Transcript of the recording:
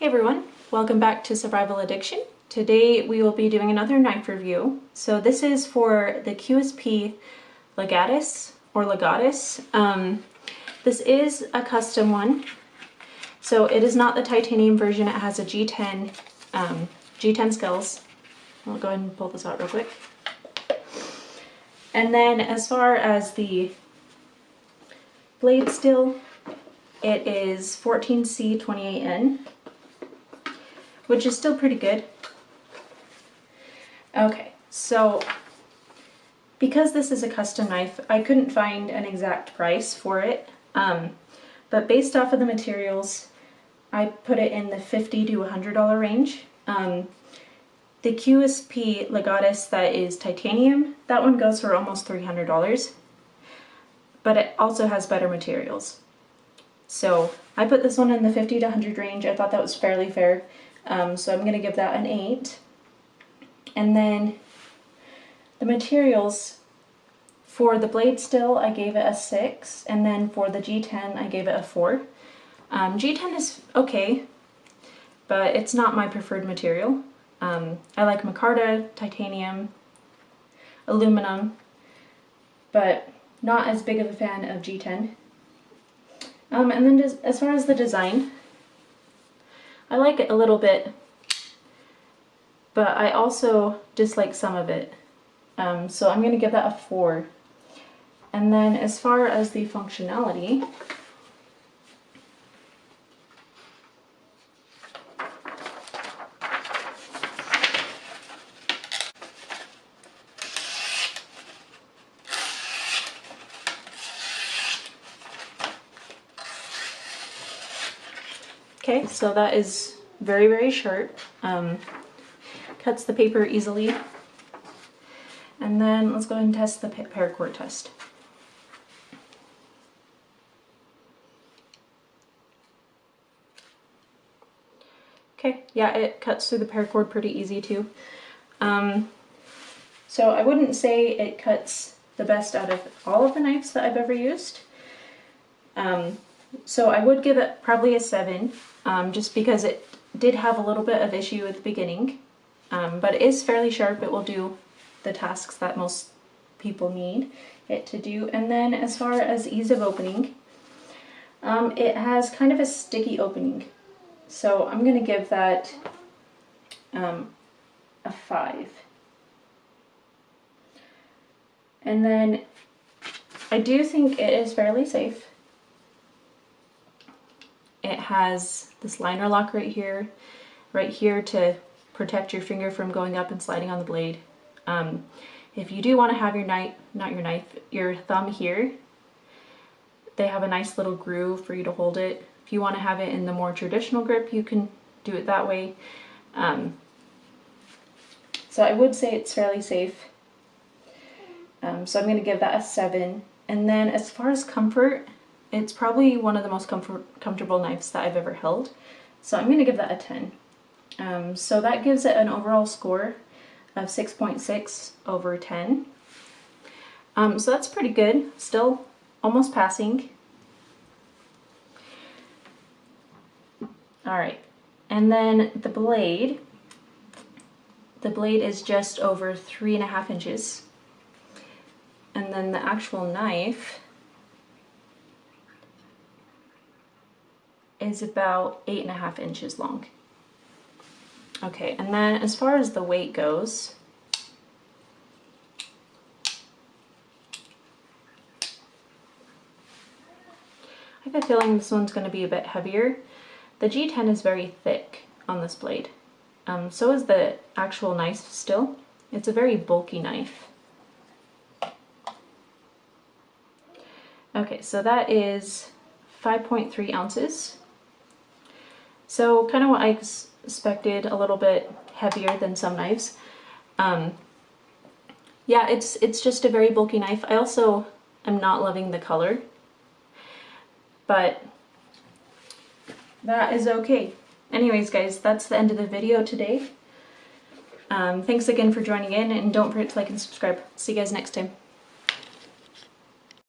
Hey everyone, welcome back to Survival Addiction. Today we will be doing another knife review. So this is for the QSP Legatus or Legatus. This is a custom one. So it is not the titanium version, it has a G10 scales. I'll go ahead and pull this out real quick. And then as far as the blade steel, it is 14C28N. Which is still pretty good. Okay, so because this is a custom knife, I couldn't find an exact price for it, but based off of the materials, I put it in the $50 to $100 range. The QSP Legatus that is titanium, that one goes for almost $300, but it also has better materials. So I put this one in the 50 to 100 range. I thought that was fairly fair. So I'm going to give that an 8. And then the materials, for the blade steel I gave it a 6, and then for the G10 I gave it a 4. G10 is okay, but it's not my preferred material. I like micarta, titanium, aluminum, but not as big of a fan of G10. And then just, as far as the design, I like it a little bit, but I also dislike some of it. So I'm going to give that a 4. And then as far as the functionality, okay, so that is very, very sharp. Cuts the paper easily. And then let's go ahead and test the paracord test. Okay, yeah, it cuts through the paracord pretty easy too. So I wouldn't say it cuts the best out of all of the knives that I've ever used. So I would give it probably a 7, just because it did have a little bit of issue at the beginning, but it is fairly sharp. It will do the tasks that most people need it to do. And then as far as ease of opening, it has kind of a sticky opening. So I'm going to give that a 5. And then I do think it is fairly safe. It has this liner lock right here to protect your finger from going up and sliding on the blade. If you do want to have your thumb here, they have a nice little groove for you to hold it. If you want to have it in the more traditional grip, you can do it that way. So I would say it's fairly safe. So I'm going to give that a 7. And then as far as comfort, it's probably one of the most comfortable knives that I've ever held. So I'm going to give that a 10. So that gives it an overall score of 6.6 over 10. So that's pretty good. Still almost passing. Alright, and then the blade. The blade is just over 3.5 inches. And then the actual knife is about 8.5 inches long. Okay, and then as far as the weight goes, I have a feeling this one's going to be a bit heavier. The G10 is very thick on this blade. So is the actual knife still. It's a very bulky knife. Okay, so that is 5.3 ounces. So kind of what I expected, a little bit heavier than some knives. Yeah, it's just a very bulky knife. I also am not loving the color, but that is okay. Anyways guys, that's the end of the video today. Thanks again for joining in, and don't forget to like and subscribe. See you guys next time.